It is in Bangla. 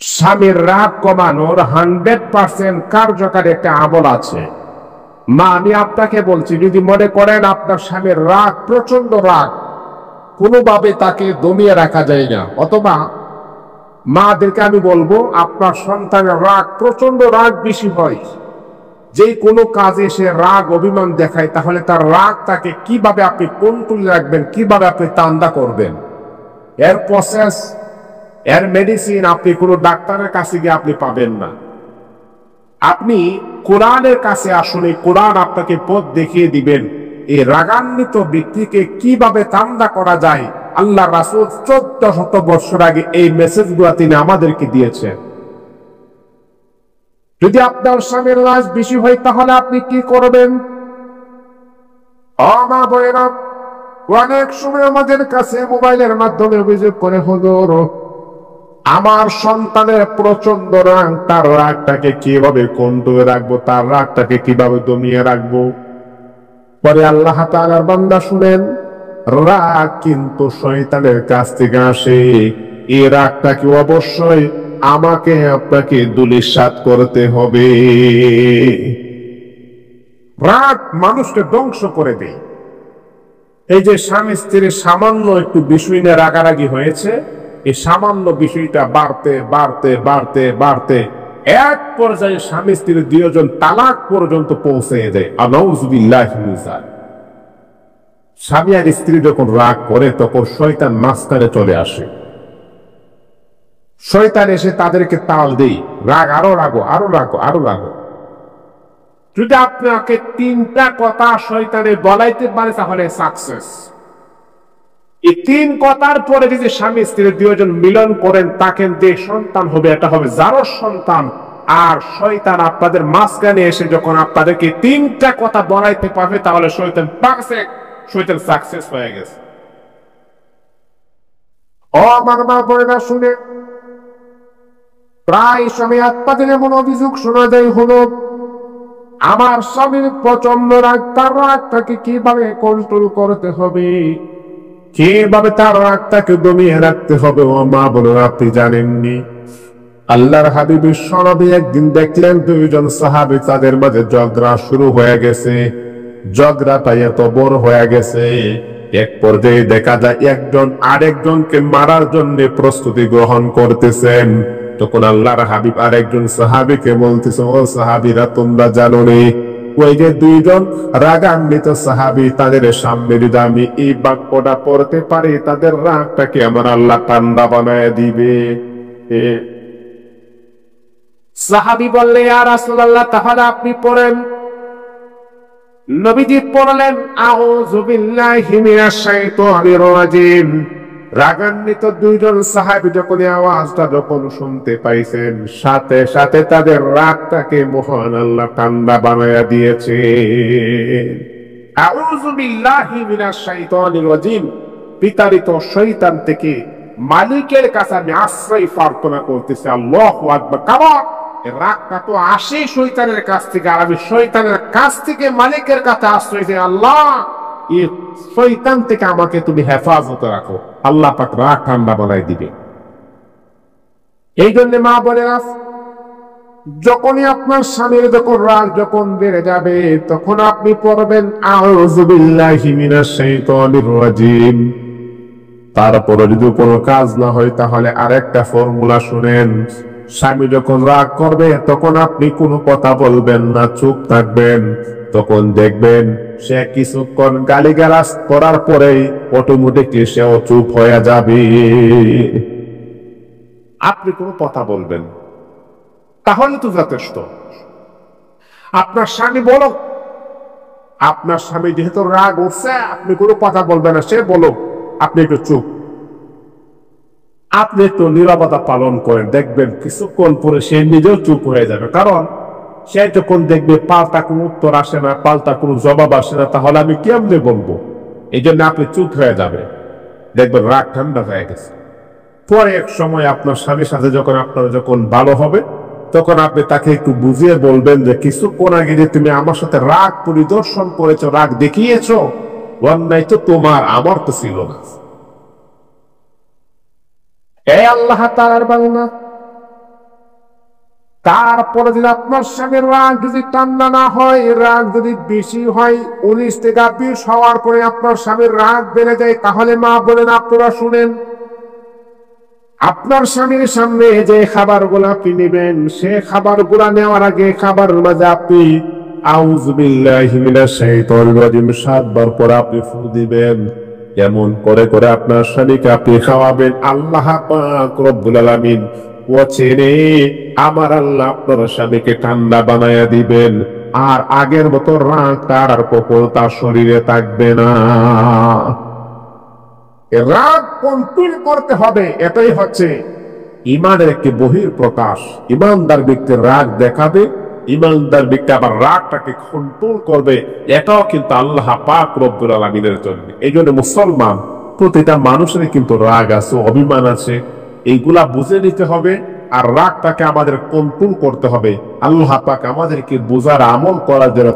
স্বামীর রাগ কমানোর 100% কার্যকারী একটা আমল আছে। মা, আমি আপনাকে বলছি, যদি মনে করেন আপনার স্বামীর রাগ, প্রচন্ড রাগ, কোনোভাবে তাকে দমিয়ে রাখা যায় না, অথবা মাদেরকে আমি বলবো আপনার সন্তানের রাগ, প্রচন্ড রাগ বেশি হয়, যে কোনো কাজে সে রাগ অভিমান দেখায়, তাহলে তার রাগ তাকে কিভাবে আপনি কন্ট্রোলে রাখবেন, কিভাবে আপনি তান্দা করবেন, এর প্রসেস, এর মেডিসিন আপনি কোনো ডাক্তারের কাছে গিয়ে আপনি পাবেন না। আপনি কোরআনের কাছে আসুন, এই কোরআন আপনাকে পথ দেখিয়ে দিবেন এই রাগান্বিত ব্যক্তিকে কিভাবে তান্দা করা যায়। আল্লাহ রাসূল 1400 বছর আগে এই মেসেজগুলো তিনি আমাদেরকে দিয়েছেন। যদি আপনার স্বামীর রাগ বেশি হয় তাহলে আপনি কি করবেন? মা বোনেরা, অনেক সময় আমাদের কাছে মোবাইলের মাধ্যমে অভিযোগ করে, হুজুর আমার সন্তানের প্রচন্ড রাগ, তার রাগটাকে কিভাবে কন্ট্রোলে রাখবো, তার রাগটাকে কিভাবে দমিয়ে রাখবো। পরে আল্লাহ তাআলার বান্দা শুনেন, রাগ কিন্তু শয়তানের কাছ থেকে আসে। এই রাগটাকে অবশ্যই আমাকে আপনাকে ধূলিসাৎ করতে হবে। রাগ মানুষকে ধ্বংস করে দেয়। এই যে স্বামী স্ত্রীর সামান্য একটু বিষয় নিয়ে রাগারাগি হয়েছে, এই সামান্য বিষয়টা বাড়তে বাড়তে বাড়তে বাড়তে এক পর্যায়ে স্বামী স্ত্রীর দুজন তালাক পর্যন্ত পৌঁছে যায়। আনাউযুবিল্লাহি মিন যালিক। স্বামী আর স্ত্রী যখন রাগ করে তখন শয়তান মাঝখানে চলে আসে। শয়তান এসে তাদেরকে তাল দেয়, রাগ আরো রাগো, আরো রাগো, আরো রাগো। যদি আপনাকে 3টা কথা শয়তানে বলাইতে পারে তাহলে সাকসেস। এই 3 কথার পরে যদি স্বামী স্ত্রী দুজন মিলন করেন, তাকে যে সন্তান হবে এটা হবে জারজ সন্তান। আর শয়তান আপনাদের মাঝখানে এসে যখন আপনাদেরকে 3টা কথা বলাইতে পারবে তাহলে শয়তান পারফেক্ট, শয়তান সাকসেস হয়ে গেছে। আমার মা বোনেরা শুনে, প্রায় সময় আপনাদের এমন অভিযোগ শোনা যায়, হলো আমার স্বামীর প্রচন্ড রাগ, তার রাগটাকে কিভাবে কন্ট্রোল করতে হবে, কিভাবে তার রাগটাকে দমিয়ে রাখতে হবে। ও মা বোনেরা, আপনি জানেননি আল্লাহর হাবিব বিশ্বনবী একদিন দেখলেন দুইজন সাহাবী, তাদের মাঝে ঝগড়া শুরু হয়ে গেছে। ঝগড়াটা এত বড় হয়ে গেছে, এক পর্যায়ে দেখা যায় একজন আরেকজনকে মারার জন্য প্রস্তুতি গ্রহণ করতেছেন। তখন আল্লাহর হাবিব আরেকজন সাহাবীকে বলতেছে, ও সাহাবীরা, তোমরা জানো নি ওই যে দুইজন রাগান্বিত সাহাবী, তাদের সামনে যদি আমি এই বাক্যটা পড়তে পারি, তাদের রাগটাকে আমার আল্লাহ ঠান্ডা বানায় দিবে। সাহাবী বললে, ইয়া রাসূলুল্লাহ, তাহলে আপনি পড়েন। নবীজি পড়লেন, আউযু বিল্লাহি মিনাশ শাইতানির রাজিম। রাগান্বিত দুইজন সাহাবী যখন আওয়াজটা যখন শুনতে পাইছেন, সাথে সাথে তাদের রাগটাকে মহান আল্লাহ ঠান্ডা বানায়া দিয়েছে। আউযু বিল্লাহি মিনাশ শাইতানির রাজিম, বিতাড়িত শয়তান থেকে মালিকের কাছে আমি আশ্রয় প্রার্থনা করতেছি। আল্লাহু আকবার। কারণ রাগটা তো আসে শয়তানের কাছ থেকে, আর আমি শয়তানের কাছ থেকে মালিকের কাছে আশ্রয় চাই। আল্লাহ, এই শয়তান থেকে আমাকে তুমি হেফাজতে রাখো। আল্লাহ পাক রাগ ঠান্ডা বানাই দিবে। এই জন্য মা বোনেরা, যখনই আপনার স্বামীর যখন রাগ যখন বেড়ে যাবে, তখন আপনি পড়বেন আউযু বিল্লাহি মিনাশ শাইতানির রাজিম। তারপরে যদি কোনো কাজ না হয় তাহলে আরেকটা ফর্মুলা শুনেন। স্বামী যখন রাগ করবে তখন আপনি কোনো কথা বলবেন না, চুপ থাকবেন। তখন দেখবেন সে কিছুক্ষণ গালিগালাজ করার পরেই অটোমেটিকলি সেও চুপ হয়ে যাবে। আপনি কোনো কথা বলবেন, তাহলে তো যথেষ্ট। আপনার স্বামী বলো, আপনার স্বামী যেহেতু রাগ উঠছে, আপনি কোনো কথা বলবেন না, সে বলো, আপনি একটু চুপ। আপনি একটু নীরবতা পালন করেন, দেখবেন কিছুক্ষণ পরে সে নিজেও চুপ হয়ে যাবে। কারণ সে যখন দেখবে পাল্টা কোনো উত্তর আসে না, পাল্টা কোনো জবাব আসে না, তাহলে আমি কেমনে বলবো? এই জন্য আপনি চুপ হয়ে যাবে, দেখবেন রাগ ঠান্ডা হয়ে গেছে। পরে এক সময় আপনার স্বামীর সাথে যখন আপনার যখন ভালো হবে, তখন আপনি তাকে একটু বুঝিয়ে বলবেন যে কিছুক্ষণ আগে যে তুমি আমার সাথে রাগ পরিদর্শন করেছো, রাগ দেখিয়েছো, অন্যায় তো তোমার, আমার তো ছিল না। এই আল্লাহ তাআলার বান্দা, তারপরে যদি আপনার স্বামীর রাগ যদি ঠান্ডা না হয়, রাগ যদি বেশি হয়, 19 থেকে 20 হওয়ার পরে আপনার স্বামীর রাগ বেড়ে যায়, তাহলে মা বলেন আপনারা শুনেন, আপনার স্বামীর সামনে যে খাবারগুলো আপনি নেবেন, সে খাবারগুলো নেওয়ার আগে খাবারের মাঝে আপনি আউযু বিল্লাহি মিনাশ শাইতানির রাজিম 7 বার পরে আপনি ফু দিবেন। এমন করে করে আপনার স্বামীকে আপনি খাওয়াবেন। আল্লাহ পাক রব্বুল আলামিন ওয়াচেনে আমার আল্লাহ আপনার স্বামীকে ঠান্ডা বানায়া দিবেন, আর আগের মতো রাগ তার আর কখনো তার শরীরে থাকবে না। রাগ কন্ট্রোল করতে হবে, এটাই হচ্ছে ইমানের একটি বহির প্রকাশ। ইমানদার ব্যক্তি রাগ দেখাবে, ইমানদার ব্যক্তি আবার রাগটাকে কন্ট্রোল করবে, এটাও কিন্তু আল্লাহ পাক রব্বুল আলামিনের জন্য। এই জন্য মুসলমান প্রতিটা মানুষের কিন্তু রাগ আছে, অভিমান আছে, এইগুলা বুঝে নিতে হবে, আর রাগটাকে আমাদের কন্ট্রোল করতে হবে। আল্লাহ পাক আমাদেরকে বোঝার আমল করার জন্য